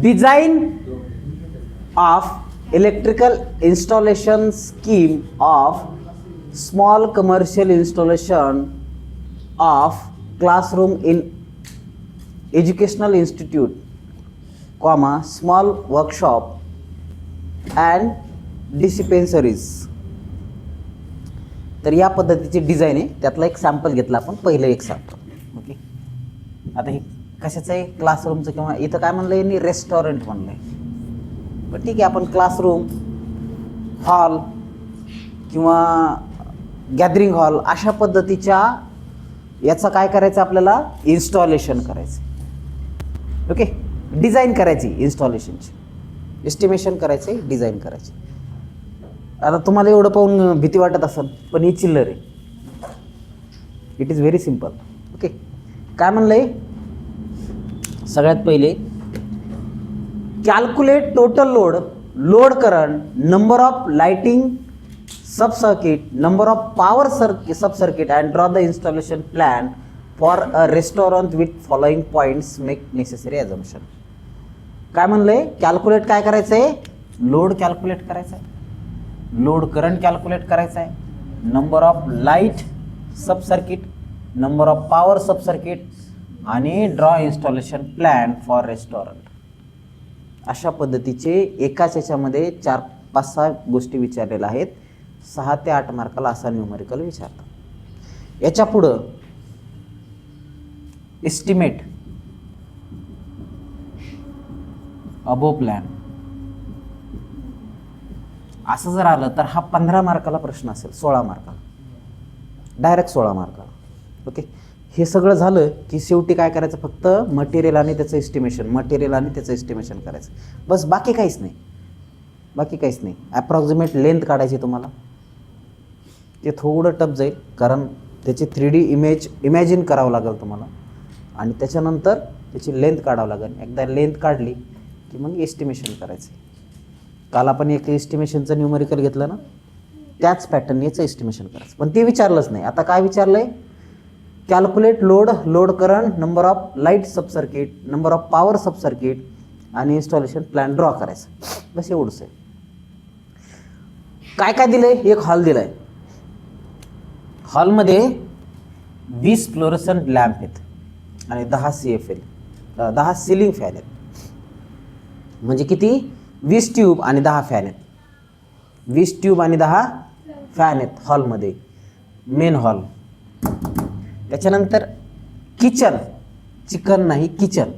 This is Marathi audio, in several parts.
Design of electrical installation scheme of small commercial installation of classroom in educational institute, comma small workshop and dispensaries. तर या पद्धतीची डिझाईन आहे. त्यातला एक सॅम्पल घेतला आपण, पहिलं एक सांगतो. ओके, आता हे कशाचं आहे? क्लासरूमचं, किंवा इथं काय म्हणलं यांनी? रेस्टॉरंट म्हणलं आहे. पण ठीक आहे, आपण क्लासरूम, हॉल किंवा गॅदरिंग हॉल अशा पद्धतीच्या याचं काय करायचं आपल्याला? इन्स्टॉलेशन करायचं. ओके, डिझाईन करायची, इन्स्टॉलेशनची एस्टिमेशन करायचे, डिझाईन करायचे. आता तुम्हाला एवढं पाहून भीती वाटत असेल, पण ही चिल्लर आहे. It is very simple. Okay, काय म्हणलंय? सगळ्यात पहिले calculate total load current, number of lighting sub circuit, number of power sub circuit and draw the installation plan for a restaurant with following points make necessary assumption. काय म्हणलंय? कॅल्क्युलेट काय करायचं आहे? लोड कॅल्क्युलेट करायचं आहे, लोड करंट कॅल्क्युलेट करायचा आहे, number of light sub circuit, number of power sub circuit आणि draw installation plan for restaurant. अशा पद्धतीचे एकाच याच्यामध्ये 4-5-6 गोष्टी विचारलेल्या आहेत. 6 ते 8 मार्काला असा न्यूमरिकल विचारतात. याच्या पुढं एस्टिमेट अबो प्लॅन असं जर आलं तर हा 15 मार्काला प्रश्न असेल, 16 मार्काला, डायरेक्ट 16 मार्काला. ओके, हे सगळं झालं की शेवटी काय करायचं? फक्त मटेरियल आणि त्याचं एस्टिमेशन करायचं, बस. बाकी काहीच नाही. ॲप्रॉक्सिमेट लेंथ काढायची तुम्हाला. ते थोडं टफ जाईल, कारण त्याची 3D इमॅजिन करावं लागेल तुम्हाला, आणि त्याच्यानंतर त्याची लेंथ काढावं लागेल. एकदा लेंथ काढली की मग एस्टिमेशन करायचं. काल आपण एक एस्टिमेशनचं न्यूमरिकल घेतलं ना, त्याच पॅटर्न याचं एस्टिमेशन करायचं. पण ते विचारलंच नाही. आता काय विचारलंय? Calculate load current, number of light sub circuit, number of power sub circuit आणि इन्स्टॉलेशन प्लॅन ड्रॉ करायचं. बस एवढंच आहे. काय काय दिलंय? एक हॉल दिलाय. हॉलमध्ये 20 फ्लोरोसंट लॅम्प आहेत आणि 10 CFL, 10 सिलिंग फॅन आहेत. म्हणजे किती? 20 ट्यूब आणि 10 फॅन आहेत. 20 ट्यूब आणि 10 फॅन आहेत हॉलमध्ये, मेन हॉल. त्याच्यानंतर किचन, चिकन नाही, किचन.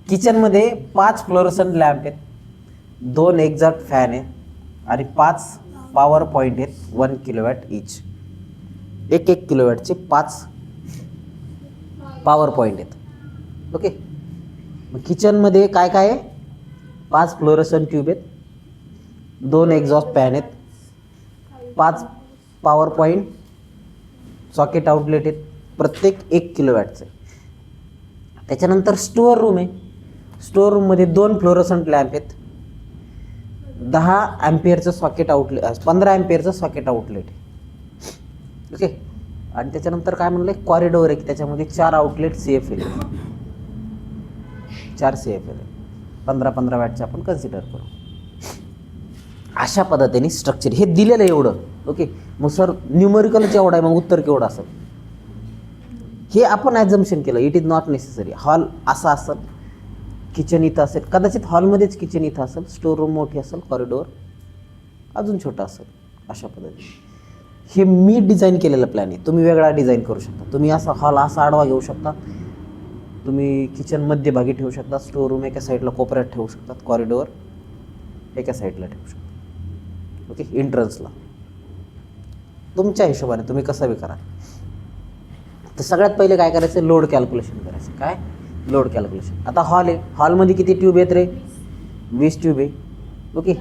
किचनमध्ये 5 फ्लोरोसंट लॅम्प आहेत, 2 एक्झॉस्ट फॅन आहेत आणि 5 पॉवर पॉईंट आहेत, 1 किलोवॅट इच. 1 किलोवॅटचे 5 पॉवर पॉईंट आहेत. ओके, मग किचनमध्ये काय काय आहे? 5 फ्लोरोसंट ट्यूब आहेत, 2 एक्झॉस्ट फॅन आहेत, 5 पॉवर पॉईंट सॉकेट आउटलेट आहेत, प्रत्येक 1 किलोवॅटचे. त्याच्यानंतर स्टोअर रूम आहे. स्टोअर रूममध्ये 2 फ्लोरोसंट लॅम्प आहेत, 10 ॲम्पियरचं सॉकेट आउटलेट, 15 ॲम्पियरचं सॉकेट आउटलेट आहे. ओके, आणि त्याच्यानंतर काय म्हणलं? कॉरिडोर आहे, त्याच्यामध्ये 4 आउटलेट CFL, 4 CFL आहे. 15-15 वॅटचे आपण कन्सिडर करू. अशा पद्धतीने स्ट्रक्चर हे दिलेलं आहे एवढं. ओके, मग सर न्यूमरिकलच एवढं आहे, मग उत्तर केवढं असेल? हे आपण ॲझम्पशन केलं. It is not necessary. Hall असा असेल, किचन इथं असेल, कदाचित हॉलमध्येच किचन इथं असेल, स्टोर रूम मोठी असेल, कॉरिडोर अजून छोटा असेल. अशा पद्धतीने हे मी डिझाईन केलेलं प्लॅन आहे. तुम्ही वेगळा डिझाईन करू शकता. तुम्ही असा हॉल असा आडवा घेऊ शकता, तुम्ही किचन मध्यभागी ठेवू शकता, स्टोर रूम एका साईडला कोपऱ्यात ठेवू शकतात, कॉरिडोर एका साईडला ठेवू शकता. ओके, एंट्रन्सला तुमच्या हिशोबाने तुम्ही कसं बी करा. तर सगळ्यात पहिले काय करायचं? लोड कॅल्क्युलेशन करायचं. काय? Load calculation. आता हॉल आहे, हॉलमध्ये किती ट्यूब आहेत रे? 20 ट्यूब आहे. ओके,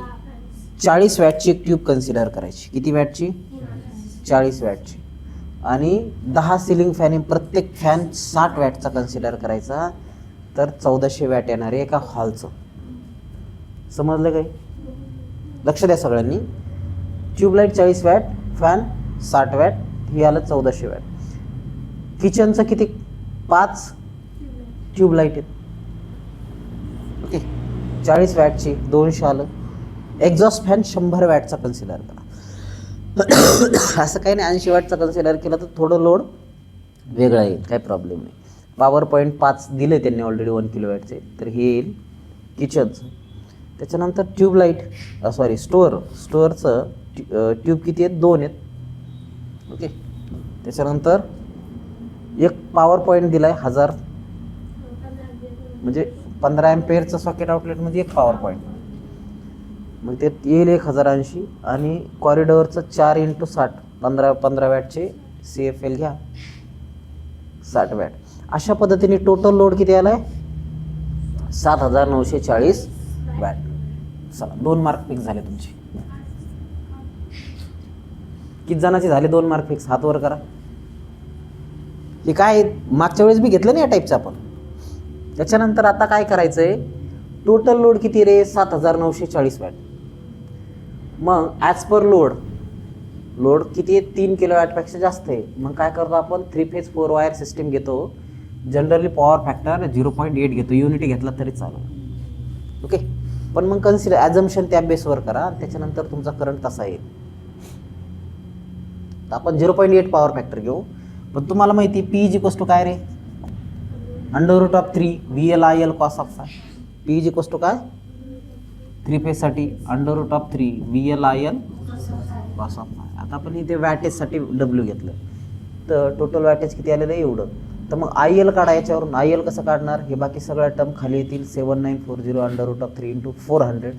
40 वॅटची एक ट्यूब कन्सिडर करायची. किती वॅटची? 40 वॅटची. आणि 10 सिलिंग फॅन आहे, प्रत्येक फॅन 60 वॅटचा कन्सिडर करायचा. तर 1400 वॅट येणार आहे एका हॉलचं. समजलं काय? लक्ष द्या सगळ्यांनी. ट्यूबलाईट 40 वॅट, फॅन 60 वॅट, हे आलं 1400 वॅट. किचनचं किती? 5 ट्यूबलाईट आहेत. ओके, 40 वॅटची 200 आलं. एक्झॉस्ट फॅन 100 वॅटचा कन्सिडर करा. असं काही नाही, 80 वॅटचा कन्सिडर केला तर थोडं लोड वेगळा येईल, काही प्रॉब्लेम नाही. पॉवर पॉईंट 5 दिले त्यांनी ऑलरेडी 1 किलोवॅटचे, तर हे येईल किचनचं. त्याच्यानंतर ट्यूबलाईट स्टोअरचं ट्यूब किती आहेत? 2 आहेत. ओके, त्याच्यानंतर एक पॉवर पॉईंट दिला आहे 1000, म्हणजे 15 एम्पेअरचं सॉकेट आउटलेटमध्ये एक पॉवर पॉईंट, मग ते येईल 1080. आणि कॉरिडॉरचं 4x60 15 वॅटचे CFL घ्या, 60 वॅट. अशा पद्धतीने टोटल लोड किती आला आहे? 7940 वॅट. चला, 2 मार्क फिक्स झाले तुमचे. किती जणांचे झाले 2 मार्क फिक्स? हात वर करा. हे काय मागच्या वेळेस मी घेतलं नाही या टाईपचं आपण. त्याच्यानंतर आता काय करायचं आहे? टोटल लोड किती रे? 7940 वॅट. मग ॲज पर लोड किती आहे? 3 किलोवॅटपेक्षा जास्त आहे. मग काय करतो आपण? 3 फेज 4 वायर सिस्टीम घेतो. जनरली पॉवर फॅक्टर 0.8 घेतो, युनिटी घेतला तरी चालेल. ओके, पण मग कन्सिडर ॲझम्पशन त्या बेसवर करा, त्याच्यानंतर तुमचा करंट तसा येईल. तर आपण 0.8 पॉवर फॅक्टर घेऊ. पण तुम्हाला माहिती P काय रे? √3 VL/IL cos of five. P काय? 3 फेजसाठी √3 VL/IL cos ऑफ फाय. आता आपण इथे वॅटेजसाठी W घेतलं, तर टोटल वॅटेज किती आलेलं आहे? एवढं. तर मग IL काढा याच्यावरून. IL कसं काढणार? हे बाकी सगळ्या टर्म खाली येतील. 7940 √3 × 400,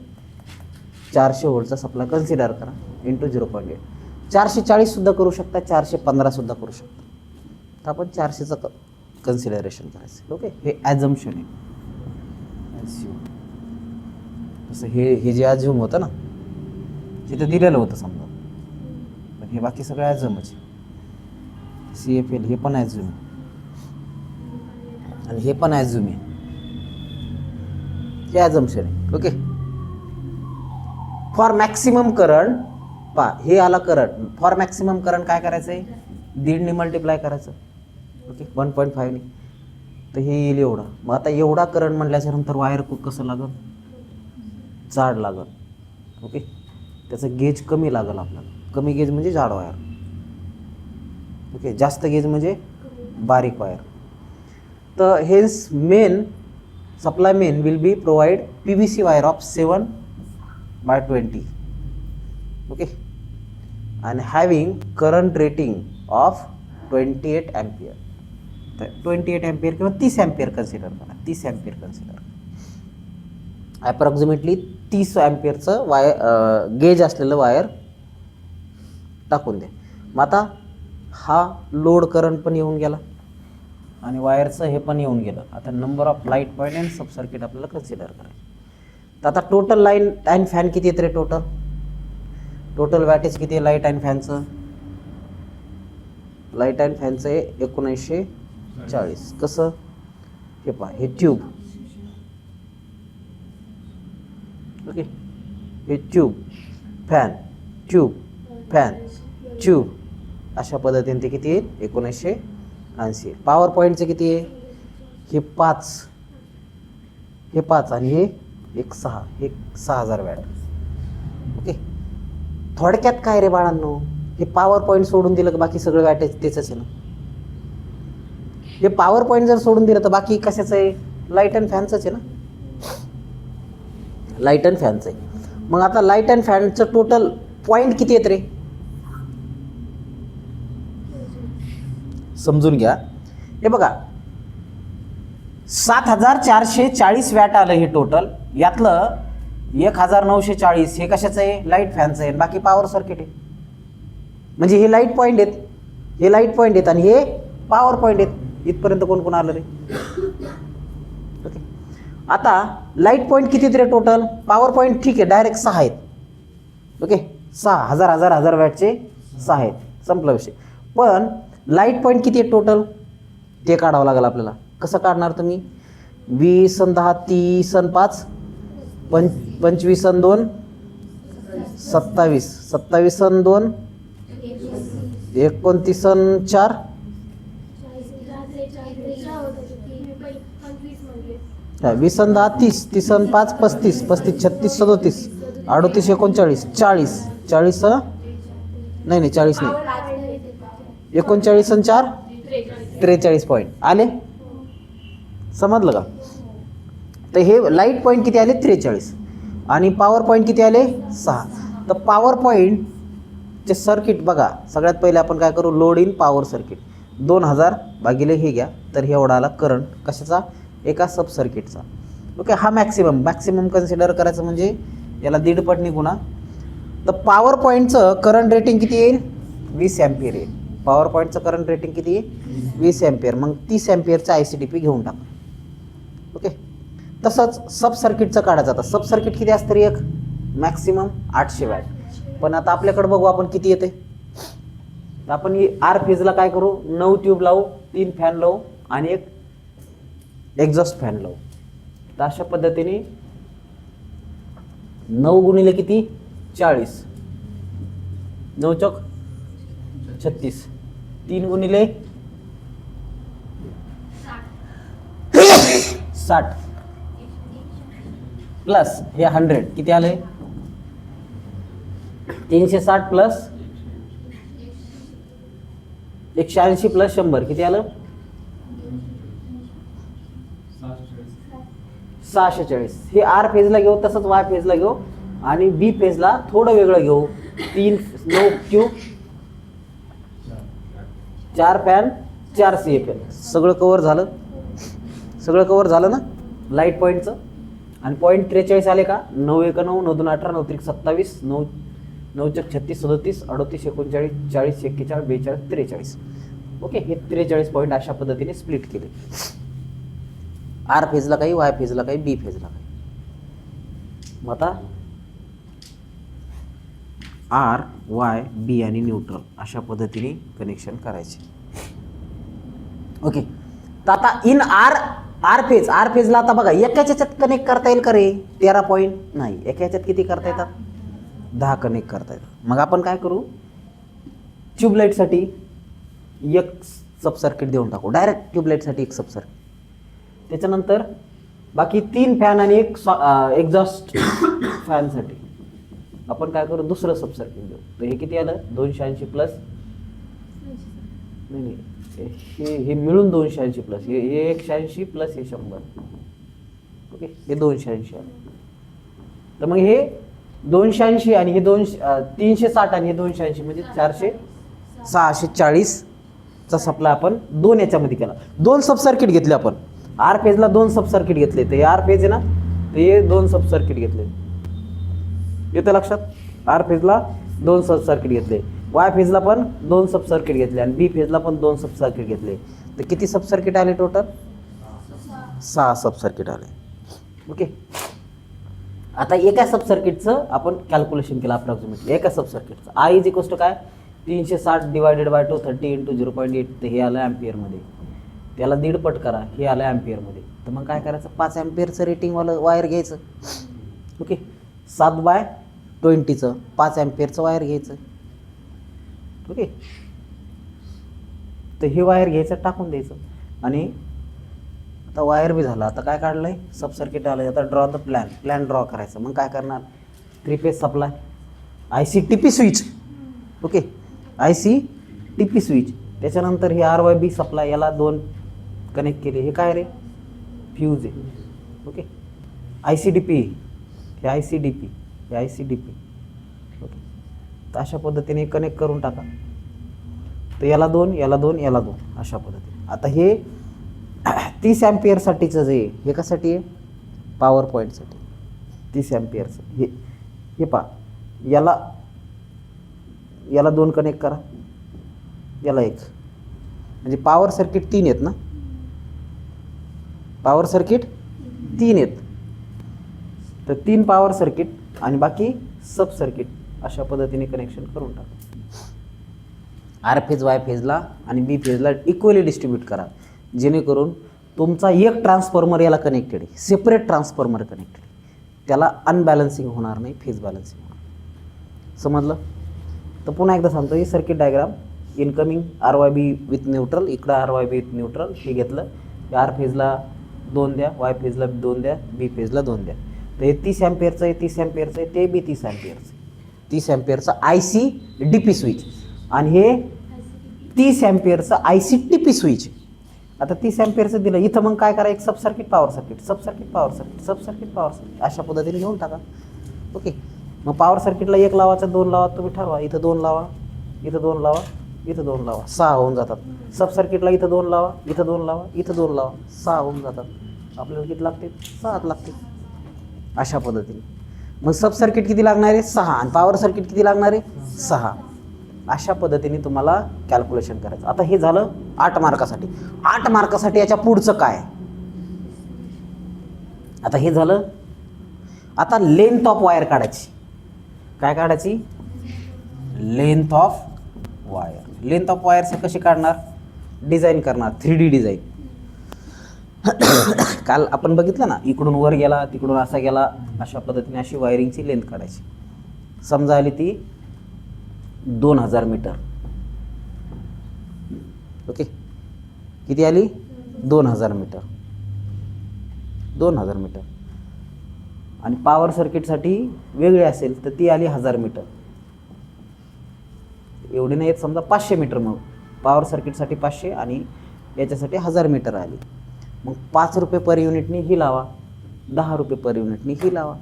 400 व्होल्टचा सप्लाय कन्सिडर करा, इंटू 0.8. 440 सुद्धा करू शकता, 415 सुद्धा करू शकता. तर आपण 400चं कन्सिडरेशन करायचं. ओके, हे ॲझम्पशन आहे. तसं हे जे ॲझ्युम होतं ना, तिथं दिलेलं होतं समजा, पण हे बाकी सगळं ॲझ्युमच. CFL हे पण ॲझ्युम आणि हे पण ॲझ्युम आहे. हे ॲझम्पशन आहे. ओके, फॉर मॅक्सिमम करंट हे आला करंट. फॉर मॅक्सिमम करंट काय करायचं आहे? 1.5 मल्टिप्लाय करायचं. ओके, 1.5 तर हे येईल एवढं. मग आता एवढा करंट म्हटल्याच्या नंतर वायर कसं लागल? जाड लागल. ओके, त्याचं गेज कमी लागल आपल्याला. कमी गेज म्हणजे जाड वायर. ओके, जास्त गेज म्हणजे बारीक वायर. तर hence supply main will be provide PVC wire of 7/20. Okay, आणि having current rating of 28 ampere. तर 28 एम्पियर किंवा 30 एम्पियर कन्सिडर करा. 30 एम्पियर कन्सिडर करा. ॲप्रॉक्सिमेटली 30 एम्पियरचं गेज असलेलं वायर टाकून द्या. मग आता हा लोड करंट पण येऊन गेला आणि वायरचं हे पण येऊन गेलं. आता number of light point and sub circuit आपल्याला कन्सिडर करायचं. तर आता टोटल लाईट अँड फॅन किती येत रे? टोटल वॅटेज किती आहे लाईट अँड फॅनचं? लाईट अँड फॅनचं आहे 1940. कसं? हे पहा, हे ट्यूब. ओके, हे tube fan, tube fan, tube, अशा पद्धतीने ते किती आहे? 1980. पॉवर पॉईंटचं किती आहे? हे 5 आणि हे 6, हे 6000 वॅट. ओके, थोडक्यात काय रे बाळांनो? हे पॉवर पॉईंट सोडून दिलं तर बाकी सगळं वॅटेज त्याचंच आहे ना. हे पॉवर पॉईंट जर सोडून दिलं तर बाकी कशाचं आहे? लाईट अँड फॅनचंच आहे ना. लाईट अँड फॅनचं आहे. मग आता लाईट अँड फॅनचं टोटल पॉईंट किती आहेत रे? समजून घ्या. हे बघा, 7440 वॅट आलं हे टोटल. यातलं 1940 हे कशाचं आहे? लाईट फॅनचं आहे. बाकी पॉवर सर्किट आहे. म्हणजे हे लाईट पॉईंट आहेत, हे लाईट पॉईंट आहेत आणि हे पॉवर पॉईंट आहेत. इथपर्यंत कोण कोण आलं रे? ओके, आता लाईट पॉईंट किती रे टोटल? पॉवर पॉईंट ठीक आहे, डायरेक्ट 6 आहेत. ओके, 6000 वॅटचे 6 आहेत, संपला विषय. पण लाईट पॉईंट किती आहेत टोटल? ते काढावं लागेल आपल्याला. कसं काढणार तुम्ही? 20 आणि 10 30 आणि 5 25 आणि 2 27 27 आणि 2 29 आणि 4 20 आणि 10 30, 30 आणि 5 35, 35 36 37, 38 39 40, 40 नाही 40 नाही, 39 आणि 4 43 पॉईंट आले. समजलं का? तर हे लाईट पॉईंट किती आले 43 आणि पॉवर पॉईंट किती आले 6. तर पॉवर पॉईंटचे सर्किट बघा, सगळ्यात पहिले आपण काय करू, लोड इन पॉवर सर्किट 2000 भागिले हे घ्या, तर हे एवढा आला करंट कशाचा, एका सब सर्किटचा. ओके, हा मॅक्सिमम कन्सिडर करायचं म्हणजे याला दीडपट गुणा. तर पॉवर पॉईंटचं करंट रेटिंग किती येईल 20 एम्पियर येईल. पॉवर पॉईंटचं करंट रेटिंग किती आहे 20 एम्पियर. मग 30 एम्पियरचा ICDP घेऊन टाका. ओके, तसंच सब सर्किटचं काढायचं. आता सब सर्किट किती असतं रे, एक मॅक्सिमम 800 वॅट. पण आता आपल्याकडे बघू आपण किती येते. तर आपण आर फेजला काय करू, 9 ट्यूब लावू, 3 फॅन लावू आणि एक एक्झॉस्ट फॅन लावू. तर अशा पद्धतीने 9 गुणिले किती 40, 9 चौक 36, 3 गुणिले 60 प्लस हे 100 किती आले 360 प्लस 180 प्लस 100 किती आलं 640. हे आर फेजला घेऊ, तसंच वाय फेजला घेऊ आणि बी फेजला थोडं वेगळं घेऊ. 3 9 क्यू 4 फॅन 4 CFL. सगळं कव्हर झालं, सगळं कव्हर झालं ना लाईट पॉईंटचं. आणि पॉईंट 43 आले का, 9 1 9 9 2 18 9 3 27 9 9 4 36 37 38 39 40 41 42 43. ओके, हे 43 पॉईंट अशा पद्धतीने स्प्लिट केले. आर फेजला काही, वाय फेजला काही, बी फेजला काही. मग आता आर वाय बी आणि न्यूट्रल अशा पद्धतीने कनेक्शन करायचे. ओके, तर आता इन आर फेजला आता बघा एकाच याच्यात कनेक्ट करता येईल का रे 13 पॉईंट नाही, एका याच्यात किती करता येतात 10 कनेक्ट करता येतात. मग आपण काय करू, ट्यूबलाईटसाठी एक सब सर्किट देऊन टाकू, डायरेक्ट ट्यूबलाईटसाठी एक सब सर्किट. त्याच्यानंतर बाकी 3 फॅन आणि एक एक्झॉस्ट फॅनसाठी आपण काय करू, दुसरं सब सर्किट देऊ. तर हे किती आलं 280 प्लस नाही हे मिळून 280 प्लस हे 180 प्लस हे 100. ओके, हे 280 आलं. तर मग हे 280 आणि हे 360 आणि हे 280 म्हणजे 640 चा सप्लाय आपण 2 याच्यामध्ये केला. 2 सब सर्किट घेतले आपण. आर फेजला 2 सब सर्किट घेतले. तर हे आर फेज आहे ना, तर हे 2 सब सर्किट घेतले. येतं लक्षात, आर फेजला 2 सब सर्किट घेतले, वाय फेजला पण 2 सब सर्किट घेतले आणि बी फेजला पण 2 सब सर्किट घेतले. तर किती सब सर्किट आले टोटल 6 सब सर्किट आले. ओके, आता एका सब सर्किटचं आपण कॅल्क्युलेशन केलं अप्रॉक्सिमेटली. एका सब सर्किटचं आय इज इक्वल टू काय 360 डिवायडेड बाय 230 इंटू 0.8. तर हे आलं ॲम्पियरमध्ये. त्याला दीडपट करा, हे आलं ॲम्पियरमध्ये. तर मग काय करायचं 5 ॲम्पियरचं रेटिंगवालं वायर घ्यायचं. ओके, 7/20चं 5 ॲम्पियरचं वायर घ्यायचं. ओके, तर हे वायर घ्यायचं टाकून द्यायचं. आणि आता वायर बी झालं. आता काय काढलं आहे सब सर्किट आलं. आता ड्रॉ द प्लॅन ड्रॉ करायचं. मग काय करणार 3 phase supply ICTP switch. Okay, ICTP switch. त्याच्यानंतर हे RYB सप्लाय, याला 2 कनेक्ट केले. हे काय रे फ्यूज आहे. ओके, ICDP हे ICDP हे ICDP. ओके, तर अशा पद्धतीने कनेक्ट करून टाका. तर याला 2 याला 2 याला 2 अशा पद्धतीने. आता हे 30 ॲम्पियरसाठीचं जे हे कशासाठी आहे पॉवर पॉईंटसाठी 30 ॲम्पियरचं. हे पहा, याला 2 कनेक्ट करा, याला 1. म्हणजे पॉवर सर्किट 3 आहेत ना, पॉवर सर्किट 3 आहेत. तर 3 पॉवर सर्किट आणि बाकी सब सर्किट अशा पद्धतीने कनेक्शन करून टाका. आर फेज वाय फेजला आणि बी फेजला इक्वली डिस्ट्रीब्यूट करा, जेणेकरून तुमचा एक ट्रान्सफॉर्मर याला कनेक्टेड आहे, सेपरेट ट्रान्सफॉर्मर कनेक्टेड, त्याला अनबॅलन्सिंग होणार नाही, फेज बॅलन्सिंग होणार. समजलं? तर पुन्हा एकदा सांगतो, ही circuit diagram incoming RYB with neutral, इकडं RYB विथ न्यूट्रल हे घेतलं. आर फेजला 2 द्या, वाय फेजला 2 द्या, बी फेजला 2 द्या. तर हे 30 अँपिअरचं आहे, 30 अँपिअरचं आहे, ते बी 30 अँपिअरचं आहे. 30 अँपिअरचं IC DP स्विच आणि हे 30 अँपिअरचं IC TP स्विच. आता 30 अँपिअरचं दिलं इथं, मग काय करा, एक सब सर्किट पॉवर सर्किट, सब सर्किट पॉवर सर्किट, सब सर्किट पॉवर सर्किट अशा पद्धतीने घेऊन टाका. ओके. मग पॉवर सर्किटला 1 लावायचं, 2 लावा, तुम्ही ठरवा. इथं 2 लावा, इथं 2 लावा, इथं 2 लावा, 6 होऊन जातात. सब सर्किटला इथं 2 लावा, इथं 2 लावा, इथं 2 लावा, 6 होऊन जातात. आपल्याला किती लागते? 6 लागते. अशा पद्धतीने मग सब सर्किट किती लागणार आहे? 6 आणि पॉवर सर्किट किती लागणार आहे? 6. अशा पद्धतीने तुम्हाला कॅल्क्युलेशन करायचं. आता हे झालं 8 मार्कासाठी. 8 मार्कासाठी याच्या पुढचं काय? आता हे झालं. आता लेंथ ऑफ वायर काढायची. काय काढायची? Length of wire. Length of wire कशी काढणार? डिझाईन करणार, 3D डिझाईन. काल आपण बघितलं ना, इकडून वर गेला, तिकडून असा गेला, अशा पद्धतीने अशी वायरिंगची लेंथ काढायची. समजा आली ती 2000 मीटर. ओके. किती आली? 2000 मीटर. 2000 मीटर. आणि पॉवर सर्किटसाठी वेगळी असेल तर ती आली 1000 मीटर. एवढी नाही, समजा 500 मीटर. मग पॉवर सर्किटसाठी 500 आणि याच्यासाठी 1000 मीटर आली. मग 5 रुपये पर युनिटनी ही लावा, 10 रुपये पर युनिटनी ही लावा,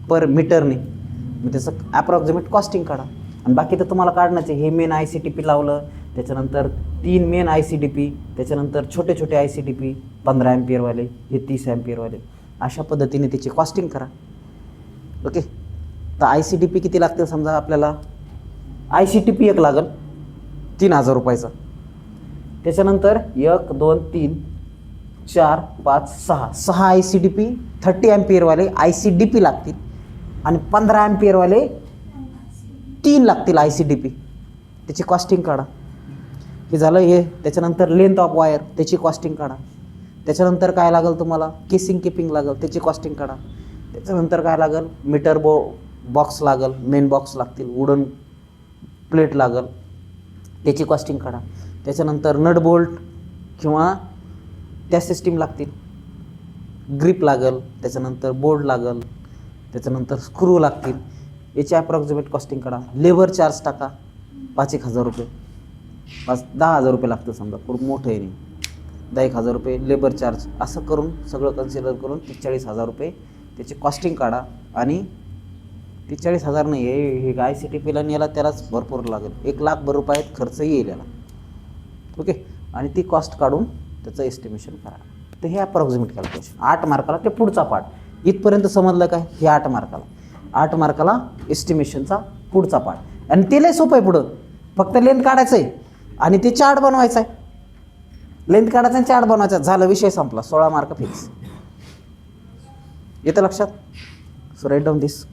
पर मीटरने. मग त्याचं ॲप्रॉक्सिमेट कॉस्टिंग काढा. आणि बाकी तर तुम्हाला काढण्याचे. हे मेन ICTP लावलं, त्याच्यानंतर 3 मेन ICDP, त्याच्यानंतर छोटे छोटे ICDP 15 अँपिअरवाले, हे 30 अँपिअरवाले. अशा पद्धतीने त्याची कॉस्टिंग करा. ओके. तर ICDP किती लागतील? समजा आपल्याला ICTP एक लागेल 3000 रुपयाचा. त्याच्यानंतर 1 2 3 4 5 6 ICDP 30 अँपिअरवाले ICDP लागतील आणि 15 अँपिअरवाले 3 लागतील ICDP. त्याची कॉस्टिंग काढा. हे झालं हे. त्याच्यानंतर लेंथ ऑफ वायर, त्याची कॉस्टिंग काढा. त्याच्यानंतर काय लागेल तुम्हाला? केसिंग किपिंग लागेल, त्याची कॉस्टिंग काढा. त्याच्यानंतर काय लागेल? मीटर बॉक्स लागेल, मेन बॉक्स लागतील, वुडन प्लेट लागेल, त्याची कॉस्टिंग काढा. त्याच्यानंतर नट बोल्ट किंवा त्या सिस्टीम लागतील, ग्रिप लागेल, त्याच्यानंतर बोर्ड लागेल, त्याच्यानंतर स्क्रू लागतील. याची अप्रॉक्सिमेट कॉस्टिंग काढा. लेबर चार्ज टाका 5,000 रुपये, 10,000 रुपये लागतं समजा, खूप मोठं आहे नाही, 10,000 रुपये लेबर चार्ज. असं करून सगळं कन्सिडर करून 43,000 रुपये त्याची कॉस्टिंग काढा. आणि 43,000 नाही आहे, हे ICTPला नेला त्यालाच भरपूर लागेल, 1,00,000 रुपयात खर्च येईल याला. ओके. आणि ती कॉस्ट काढून त्याचं एस्टिमेशन करा. तर हे अप्रॉक्सिमेट कॅल्क्युलेशन 8 मार्काला. ते पुढचा पार्ट इथपर्यंत समजलं काय? हे 8 मार्काला. 8 मार्काला एस्टिमेशनचा पुढचा पार्ट. आणि ते लय सोपं आहे. पुढं फक्त लेंथ काढायचं आहे आणि ते चार्ट बनवायचा आहे. लेंथ काढायचा आणि चार्ट बनवायचा, झालं, विषय संपला. 16 मार्क फिक्स. येतं लक्षात? सो राईट डाऊन दिस.